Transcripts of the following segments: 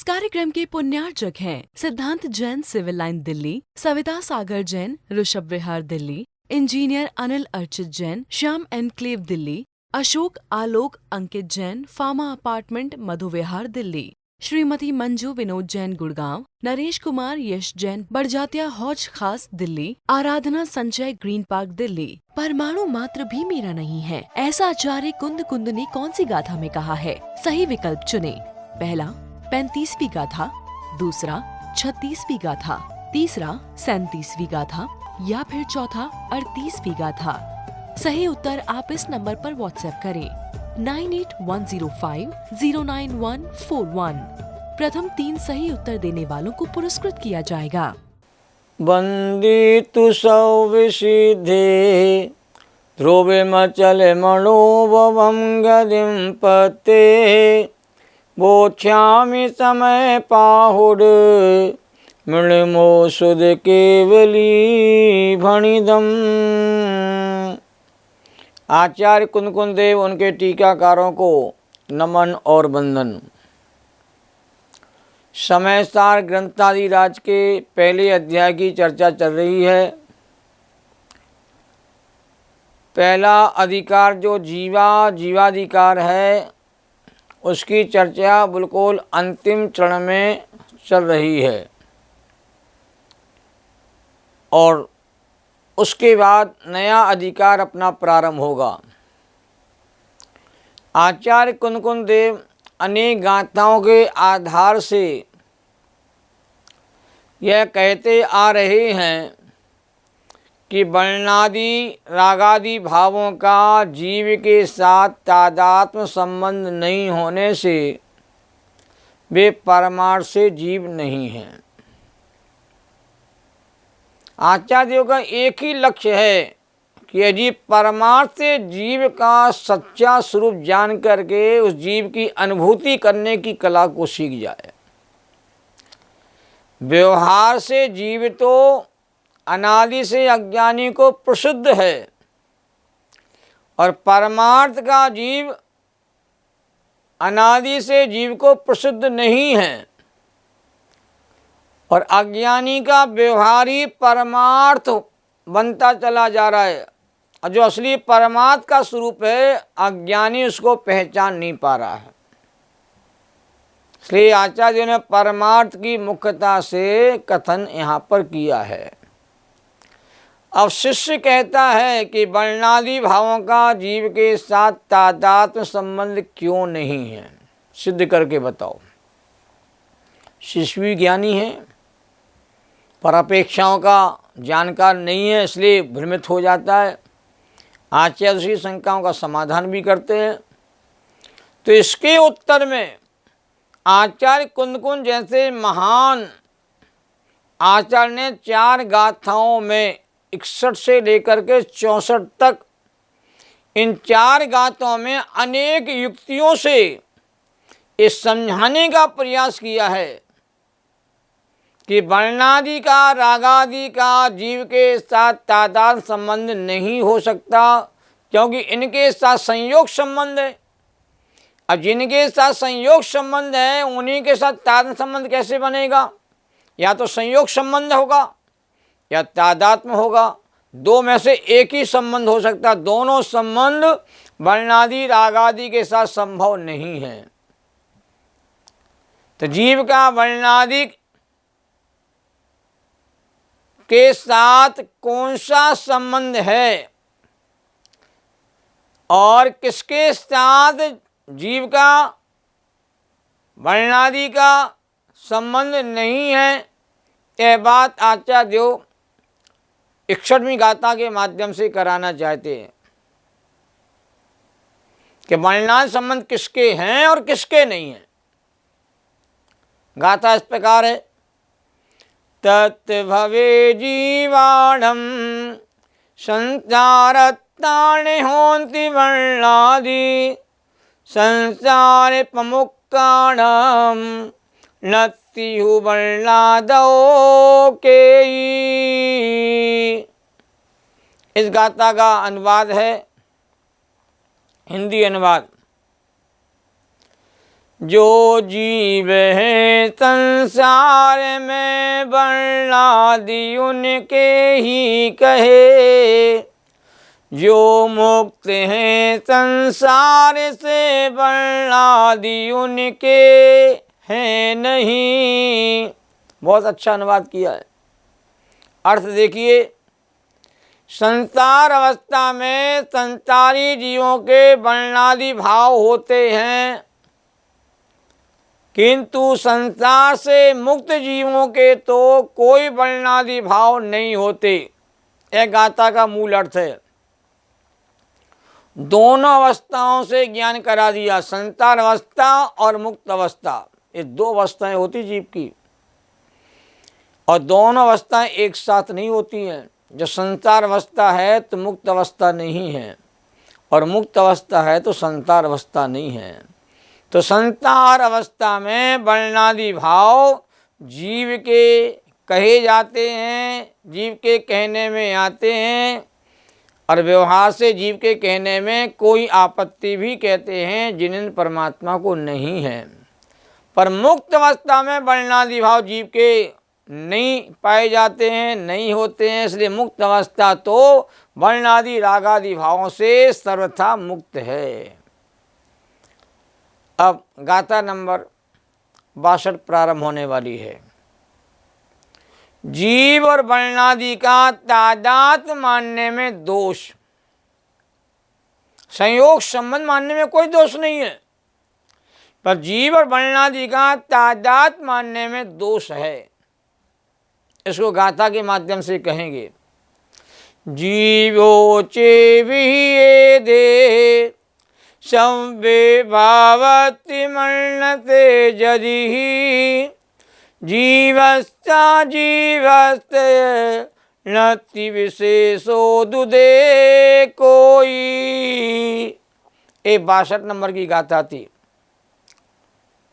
कार्यक्रम के पुण्यार्चक हैं सिद्धांत Jain civil line Delhi, Savita Sagar Jain Rishabh Vihar Delhi, engineer Anil Archit Jain Shyam enclave Delhi, Ashok आलोक अंकित जैन फार्मा अपार्टमेंट मधु विहार दिल्ली, श्रीमती मंजू विनोद जैन गुड़गांव, नरेश कुमार यश जैन बड़जात्या हौज खास दिल्ली, आराधना संचय ग्रीन पार्क दिल्ली। परमाणु मात्र भी मेरा नहीं है, ऐसा आचार्य कुंद कुंद ने कौन सी गाथा में कहा है? सही विकल्प चुने। पहला 35वीं गाथा, दूसरा 36वीं गाथा, तीसरा 37वीं गाथा या फिर चौथा 38वीं गाथा। सही उत्तर आप इस नंबर पर व्हाट्सएप करें 9810509141। प्रथम 3 सही उत्तर देने वालों को पुरस्कृत किया जाएगा। वंदितु सौविसिद्धे ध्रुवे मचल मनोभवं गदिं पते बोध्यामि समय पाहुड मृणमो सुध केवली भणिदम। आचार्य कुंद कुंद देव उनके टीकाकारों को नमन और वंदन। समय सार ग्रंथादि राज के पहले अध्याय की चर्चा चल रही है। पहला अधिकार जो जीवाधिकार है उसकी चर्चा बिल्कुल अंतिम चरण में चल रही है और उसके बाद नया अधिकार अपना प्रारंभ होगा। आचार्य कुंद कुंद देव अनेक गाथाओं के आधार से यह कहते आ रहे हैं कि वर्णादि रागादि भावों का जीव के साथ तादात्म्य संबंध नहीं होने से वे परमार्थ से जीव नहीं हैं। आचार्यों का एक ही लक्ष्य है कि यदि परमार्थ से जीव का सच्चा स्वरूप जान करके उस जीव की अनुभूति करने की कला को सीख जाए। व्यवहार से जीव तो अनादि से अज्ञानी को प्रसिद्ध है और परमार्थ का जीव अनादि से जीव को प्रसिद्ध नहीं है और अज्ञानी का व्यवहार ही परमार्थ बनता चला जा रहा है और जो असली परमार्थ का स्वरूप है अज्ञानी उसको पहचान नहीं पा रहा है। इसलिए आचार्य ने परमार्थ की मुख्यता से कथन यहाँ पर किया है। अब शिष्य कहता है कि वर्णादि भावों का जीव के साथ तादात्म्य संबंध क्यों नहीं है, सिद्ध करके बताओ। शिष्य भी ज्ञानी है पर अपेक्षाओं का जानकार नहीं है, इसलिए भ्रमित हो जाता है। आचार्य उसी शंकाओं का समाधान भी करते हैं। तो इसके उत्तर में आचार्य कुंद कुंद जैसे महान आचार्य ने 4 गाथाओं में 61 से लेकर के 64 तक इन 4 गाथाओं में अनेक युक्तियों से इस समझाने का प्रयास किया है कि वर्णादि का रागादि का जीव के साथ तादाद संबंध नहीं हो सकता क्योंकि इनके साथ संयोग संबंध है। अब जिनके साथ संयोग संबंध है उन्हीं के साथ तादात्म्य संबंध कैसे बनेगा? या तो संयोग संबंध होगा या तादात्म्य होगा, 2 में से एक ही संबंध हो सकता। दोनों संबंध वर्णादि रागादि के साथ संभव नहीं है। तो जीव का वर्णादि के साथ कौन सा संबंध है और किसके साथ जीव का वर्णादि का संबंध नहीं है, यह बात आचार्य 61वीं गाथा के माध्यम से कराना चाहते हैं कि वर्णादि संबंध किसके हैं और किसके नहीं हैं। गाथा इस प्रकार है। तत्भवे जीवाणम संसारत्तानि होन्ति वर्णादि संसारे प्रमुक्तानां नत्तिहु वर्णादौ केयी। इस गाथा का अनुवाद है, हिंदी अनुवाद। जो जीव है संसार में वर्णादि उनके ही कहे, जो मुक्त हैं संसार से वर्णादि उनके हैं नहीं। बहुत अच्छा अनुवाद किया है। अर्थ देखिए, संसार अवस्था में संसारी जीवों के वर्णादि भाव होते हैं, किंतु संसार से मुक्त जीवों के तो कोई वर्णादि भाव नहीं होते। यह गाथा का मूल अर्थ है। दोनों अवस्थाओं से ज्ञान करा दिया, संसार अवस्था और मुक्त अवस्था। ये दो अवस्थाएं होती जीव की, और दोनों अवस्थाएं एक साथ नहीं होती हैं। जो संसार अवस्था है तो मुक्त अवस्था नहीं है, और मुक्त अवस्था है तो संसार अवस्था नहीं है। तो संसार अवस्था में वर्णादि भाव जीव के कहे जाते हैं, जीव के कहने में आते हैं, और व्यवहार से जीव के कहने में कोई आपत्ति भी कहते हैं जिन्हें परमात्मा को नहीं है। पर मुक्त अवस्था में वर्णादि भाव जीव के नहीं पाए जाते हैं, नहीं होते हैं। इसलिए मुक्त अवस्था तो वर्णादि रागादि भावों से सर्वथा मुक्त है। अब गाथा नंबर 62 प्रारंभ होने वाली है। जीव और वर्णादि का तादात्म्य मानने में दोष, संयोग संबंध मानने में कोई दोष नहीं है, पर जीव और वर्णादि का तादात्म्य मानने में दोष है। इसको गाथा के माध्यम से कहेंगे। जीवो चे विहिये दे संवे भावति मन्नते जदिहि, जीवस्ता जीवस्त नति विशेषो दुदे कोई। 62 नंबर की गाथा थी।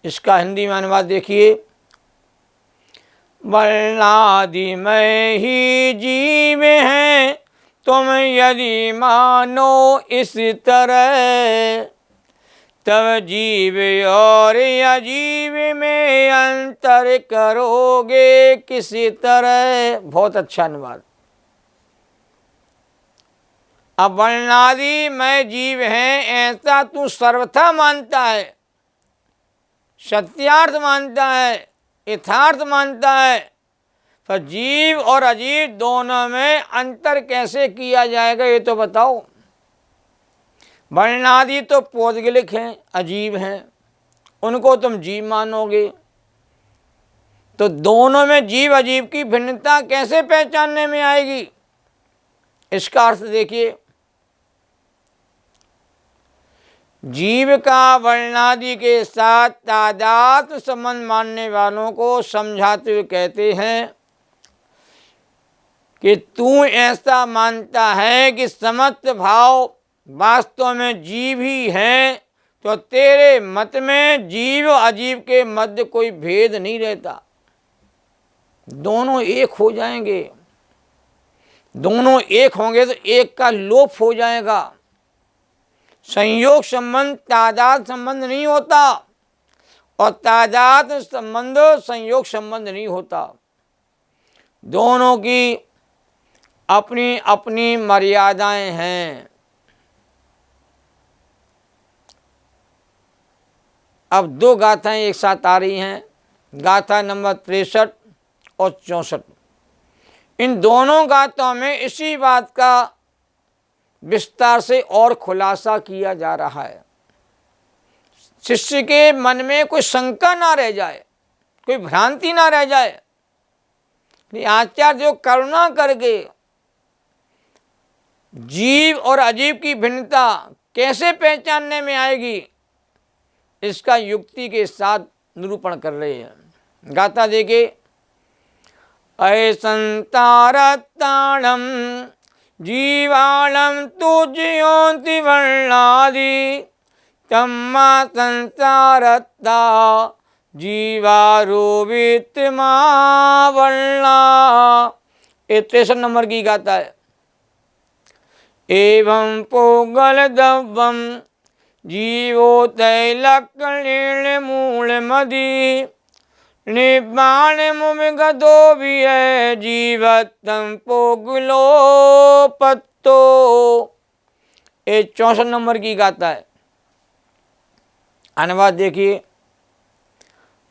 इसका हिंदी में अनुवाद देखिए। वर्णादि में ही जीव हैं तुम यदि मानो इस तरह, तब जीव और अजीव में अंतर करोगे किसी तरह। बहुत अच्छा अनुवाद। अब वर्णादि में जीव हैं ऐसा तू सर्वथा मानता है, सत्यार्थ मानता है, यथार्थ मानता है, पर जीव और अजीव दोनों में अंतर कैसे किया जाएगा ये तो बताओ। वर्णादि तो पौद्गलिक हैं, अजीब हैं, उनको तुम जीव मानोगे, तो दोनों में जीव अजीब की भिन्नता कैसे पहचानने में आएगी? इसका अर्थ देखिए। जीव का वर्णादि के साथ तादात्म्य संबंध मानने वालों को समझाते हुए कहते हैं कि तू ऐसा मानता है कि समस्त भाव वास्तव में जीव ही हैं, तो तेरे मत में जीव अजीव के मध्य कोई भेद नहीं रहता, दोनों एक हो जाएंगे। दोनों एक होंगे तो एक का लोप हो जाएगा। संयोग संबंध तादाद संबंध नहीं होता, और तादाद संबंध संयोग संबंध नहीं होता। दोनों की अपनी अपनी मर्यादाएं हैं। अब दो गाथाएं एक साथ आ रही हैं, गाथा नंबर 63 और 64। इन दोनों गाथाओं में इसी बात का विस्तार से और खुलासा किया जा रहा है। शिष्य के मन में कोई शंका ना रह जाए, कोई भ्रांति ना रह जाए। आचार्य जो करुणा करके जीव और अजीव की भिन्नता कैसे पहचानने में आएगी, इसका युक्ति के साथ निरूपण कर रहे हैं। गाथा देखिए। ऐसंतारताणम जीवाणम तुज्योति वर्णादि, तम्मा संसारता जीवारूपित मा वर्णा। 63 नंबर की गाथा है। एवं पोगल दव्वम जीवो तैलक्लीण मूल मदी निबाण मुमगदो भी है जीवतम पोगलो पत्तो। ये 64 नंबर की गाता है। अनुवाद देखिए।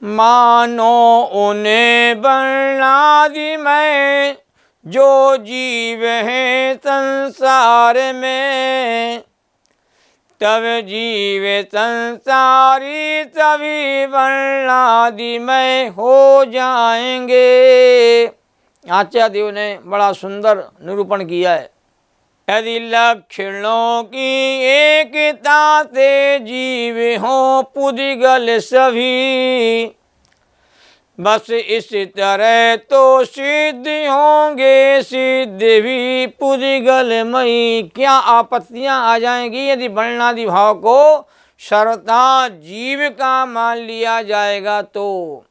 मानो उन्हें वर्णादि में जो जीव है संसार में, तब जीव संसारी तभी वर्णादिमय हो जाएंगे। आचार्य देव ने बड़ा सुंदर निरूपण किया है। यदि लक्षणों की एकता से जीव हो पुद्गल सभी, बस इस तरह तो सिद्ध होंगे सिद्ध भी पुद्गलमयी। क्या आपत्तियां आ जाएंगी यदि वर्णादि भाव को सर्वथा जीव का मान लिया जाएगा तो।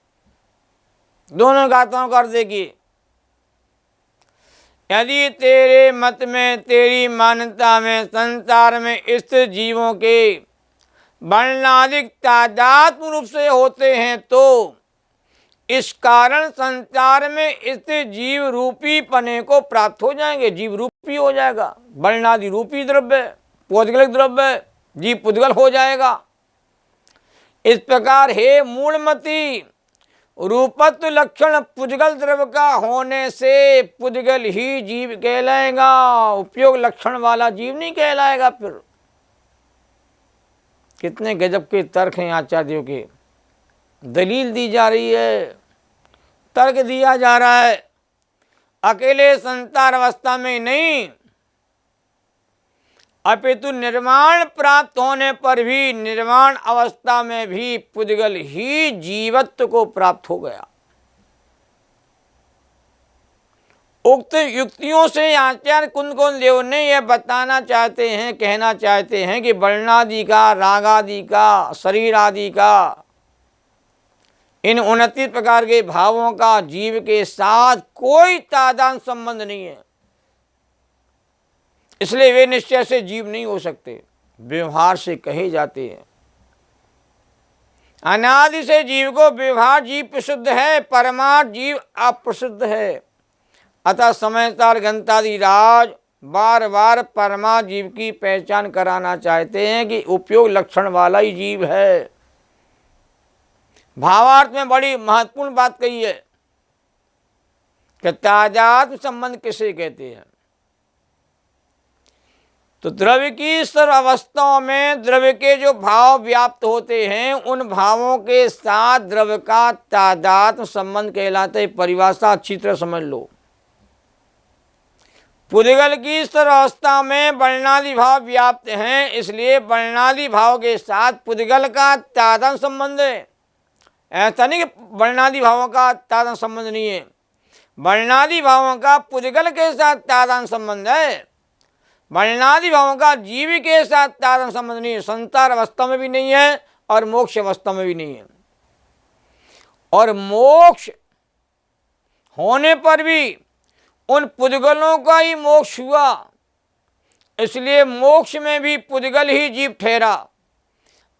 दोनों गाथाओं का अर्थ देखिए। यदि तेरे मत में, तेरी मान्यता में संसार में स्थित जीवों के वर्णादिक तादात्म्य रूप से होते हैं तो इस कारण संसार में स्थित जीव रूपी पने को प्राप्त हो जाएंगे। जीव रूपी हो जाएगा। वर्णादि रूपी द्रव्य, पुद्गलिक द्रव्य, जीव पुद्गल हो जाएगा। इस प्रकार हे मूलमती, रूपत्व लक्षण पुद्गल द्रव्य का होने से पुद्गल ही जीव कहलाएगा। उपयोग लक्षण वाला जीव नहीं कहलाएगा। फिर कितने गजब के तर्क हैं आचार्यों के। दलील दी जा रही है, तर्क दिया जा रहा है। अकेले संसार अवस्था में नहीं, अपितु निर्वाण प्राप्त होने पर भी, निर्वाण अवस्था में भी पुद्गल ही जीवत्व को प्राप्त हो गया। उक्त युक्तियों से आचार्य कुंदकोण देव ने यह बताना चाहते हैं, कहना चाहते हैं कि वर्णादि का, रागादि का, शरीर आदि का, इन 29 प्रकार के भावों का जीव के साथ कोई तादाद संबंध नहीं है। इसलिए वे निश्चय से जीव नहीं हो सकते, व्यवहार से कहे जाते हैं। अनादि से जीव को व्यवहार जीव प्रसिद्ध है, परमार्थ जीव अप्रसिद्ध है। अतः समझदार ग्रंथादि राज बार बार परमार्थ जीव की पहचान कराना चाहते हैं कि उपयोग लक्षण वाला ही जीव है। भावार्थ में बड़ी महत्वपूर्ण बात कही है कि तादात्म्य संबंध किसे कहते हैं। तो द्रव्य की सर्व अवस्थाओं में द्रव्य के जो भाव व्याप्त होते हैं, उन भावों के साथ द्रव्य का तादात्म्य संबंध कहलाता है। परिभाषा अच्छी तरह समझ लो। पुद्गल की सर्व अवस्था में वर्णादि भाव व्याप्त हैं, इसलिए वर्णादि भाव के साथ पुद्गल का तादात्म्य संबंध है। ऐसा नहीं कि वर्णादि भावों का तादात्म्य संबंध नहीं है। वर्णादि भावों का पुद्गल के साथ तादात्म्य संबंध है। वर्णादि भावों का जीव के साथ तादात्म्य संबंध नहीं है। संसार अवस्था में भी नहीं है और मोक्ष अवस्था में भी नहीं है। और मोक्ष होने पर भी उन पुद्गलों का ही मोक्ष हुआ, इसलिए मोक्ष में भी पुद्गल ही जीव ठहरा,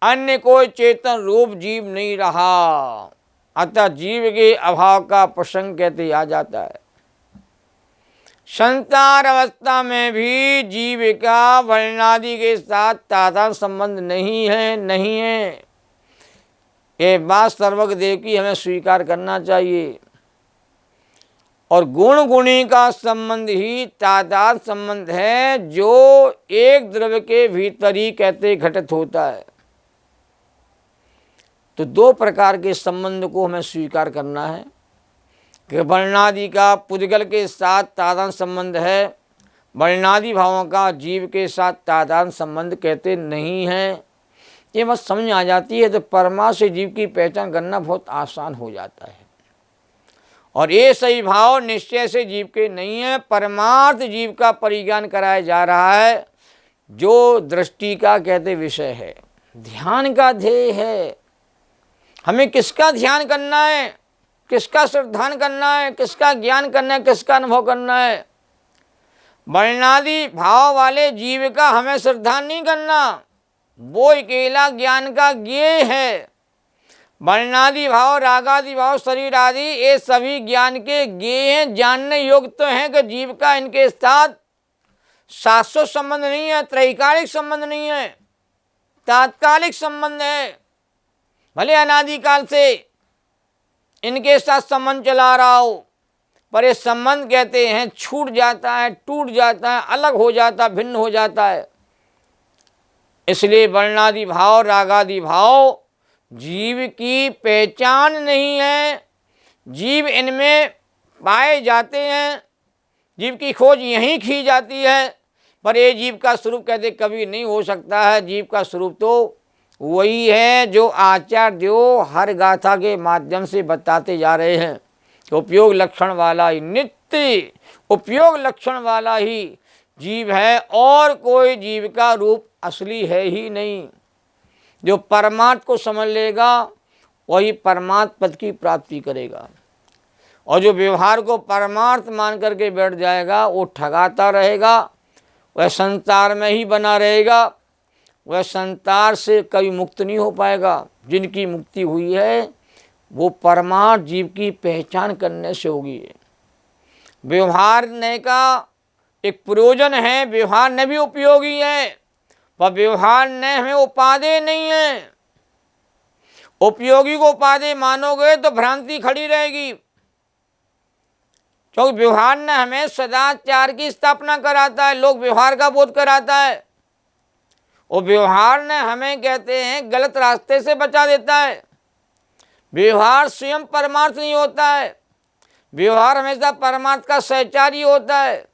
अन्य कोई चेतन रूप जीव नहीं रहा। अतः जीव के अभाव का प्रसंग कहते आ जाता है। संसार अवस्था में भी जीव का वर्णादि के साथ तादात्म्य संबंध नहीं है। ये बात सर्वज्ञ देव की हमें स्वीकार करना चाहिए। और गुण गुणी का संबंध ही तादात्म्य संबंध है, जो एक द्रव्य के भीतर ही कहते घटित होता है। तो दो प्रकार के संबंध को हमें स्वीकार करना है कि वर्णादि का पुद्गल के साथ तादात्म्य संबंध है, वर्णादि भावों का जीव के साथ तादात्म्य संबंध कहते नहीं हैं। ये बस समझ आ जाती है तो परमार्थ से जीव की पहचान करना बहुत आसान हो जाता है। और ये सही भाव निश्चय से जीव के नहीं है, परमार्थ जीव का परिज्ञान कराया जा रहा है, जो दृष्टि का कहते विषय है, ध्यान का ध्येय है। हमें किसका ध्यान करना है, किसका श्रद्धान करना है, किसका ज्ञान करना है, किसका अनुभव करना है। वर्णादि भाव वाले जीव का हमें श्रद्धान नहीं करना, वो अकेला ज्ञान का ज्ञेय है। वर्णादि भाव, रागादि भाव, शरीर आदि ये सभी ज्ञान के ज्ञेय हैं, जानने योग्य तो हैं कि जीव का इनके साथ शाश्वत संबंध नहीं है, त्रैकालिक संबंध नहीं है, तात्कालिक संबंध है। भले अनादिकाल से इनके साथ संबंध चला रहा हो, पर ये संबंध कहते हैं छूट जाता है, टूट जाता है, अलग हो जाता है, भिन्न हो जाता है। इसलिए वर्णादि भाव, रागादि भाव जीव की पहचान नहीं है। जीव इनमें पाए जाते हैं, जीव की खोज यहीं की जाती है, पर ये जीव का स्वरूप कहते कभी नहीं हो सकता है। जीव का स्वरूप तो वही है जो आचार्य देव हर गाथा के माध्यम से बताते जा रहे हैं। उपयोग लक्षण वाला ही, नित्य उपयोग लक्षण वाला ही जीव है, और कोई जीव का रूप असली है ही नहीं। जो परमार्थ को समझ लेगा वही परमार्थ पद की प्राप्ति करेगा, और जो व्यवहार को परमार्थ मान करके बैठ जाएगा वो ठगाता रहेगा, वह संसार में ही बना रहेगा, वह संसार से कभी मुक्त नहीं हो पाएगा। जिनकी मुक्ति हुई है वो परमार्थ जीव की पहचान करने से होगी। व्यवहार ने का एक प्रयोजन है, व्यवहार ने भी उपयोगी है, पर व्यवहार ने हमें उपादेय नहीं है। उपयोगी को उपादेय मानोगे तो भ्रांति खड़ी रहेगी, क्योंकि व्यवहार ने हमें सदाचार की स्थापना कराता है, लोग व्यवहार का बोध कराता है, और व्यवहार ने हमें कहते हैं गलत रास्ते से बचा देता है। व्यवहार स्वयं परमार्थ नहीं होता है, व्यवहार हमेशा परमार्थ का सहचारी होता है,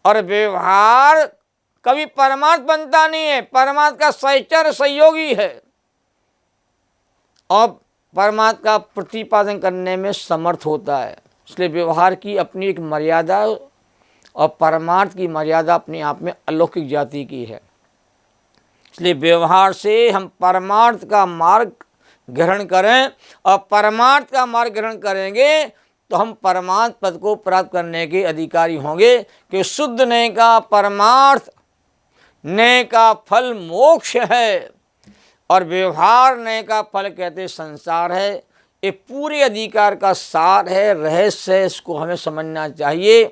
और व्यवहार कभी परमार्थ बनता नहीं है, परमार्थ का सहचर सहयोगी है, और परमार्थ का प्रतिपादन करने में समर्थ होता है। इसलिए व्यवहार की अपनी एक मर्यादा और परमार्थ की मर्यादा अपने आप में अलौकिक जाति की है। इसलिए व्यवहार से हम परमार्थ का मार्ग ग्रहण करें, और परमार्थ का मार्ग ग्रहण करेंगे तो हम परमार्थ पद को प्राप्त करने के अधिकारी होंगे। कि शुद्ध ने का परमार्थ ने का फल मोक्ष है, और व्यवहार ने का फल कहते संसार है। ये पूरे अधिकार का सार है, रहस्य है, इसको हमें समझना चाहिए,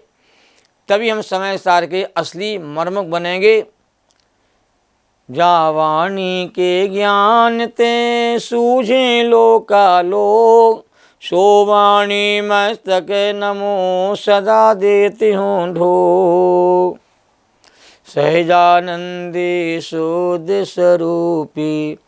तभी हम समय सार के असली मर्मक बनेंगे। जावाणी के ज्ञान ते सूझे लोकालोक, सोवाणी मस्तक नमो सदा देती हूँ ढो। सहजानंदी शुद्ध स्वरूपी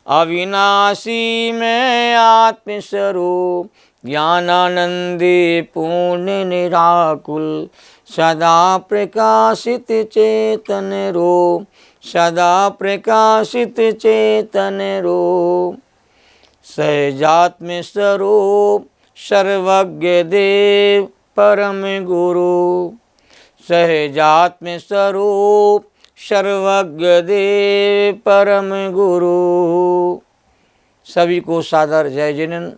अविनाशी में आत्मस्वरूप, ज्ञानानंदी पूर्ण निराकुल सदा प्रकाशित चेतन रूप, सदा प्रकाशित चेतन रूप। सहजात्म स्वरूप सर्वज्ञ देव परम गुरु, सहजात्म स्वरूप सर्वज्ञ देव परम गुरु। सभी को सादर जय जिनन।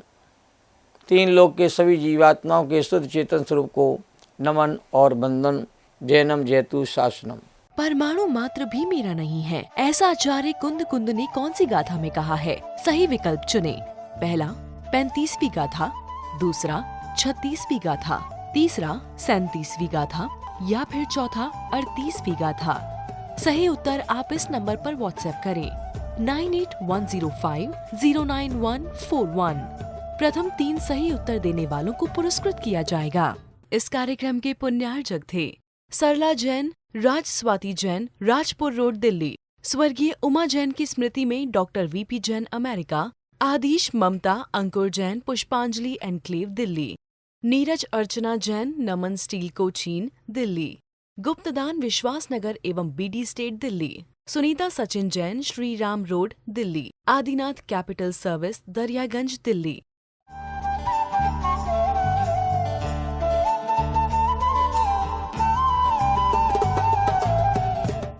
तीन लोक के सभी जीवात्माओं के शुद्ध चेतन स्वरूप को नमन और वंदन। जैनम जयतु शासनम। परमाणु मात्र भी मेरा नहीं है, ऐसा आचार्य कुंद कुंद ने कौन सी गाथा में कहा है? सही विकल्प चुने। पहला 35वीं गाथा, दूसरा 36वीं गाथा, तीसरा 37वीं गाथा, या फिर चौथा 38वीं गाथा। सही उत्तर आप इस नंबर पर व्हाट्सएप करें 9810509141। प्रथम 3 सही उत्तर देने वालों को पुरस्कृत किया जाएगा। इस कार्यक्रम के पुण्यार्जक थे सरला जैन, राज स्वाति जैन, राजपुर रोड, दिल्ली। स्वर्गीय उमा जैन की स्मृति में doctor VP Jain, America. Adish Mamta Ankur Jain, Pushpanjali enclave, Delhi. Neeraj Archana Jain, Naman steel, Cochin, Delhi. गुप्तदान विश्वास नगर एवं BD state, Delhi. Sunita Sachin Jain, Shri Ram road, Delhi. Adinath capital service, Daryaganj, Delhi.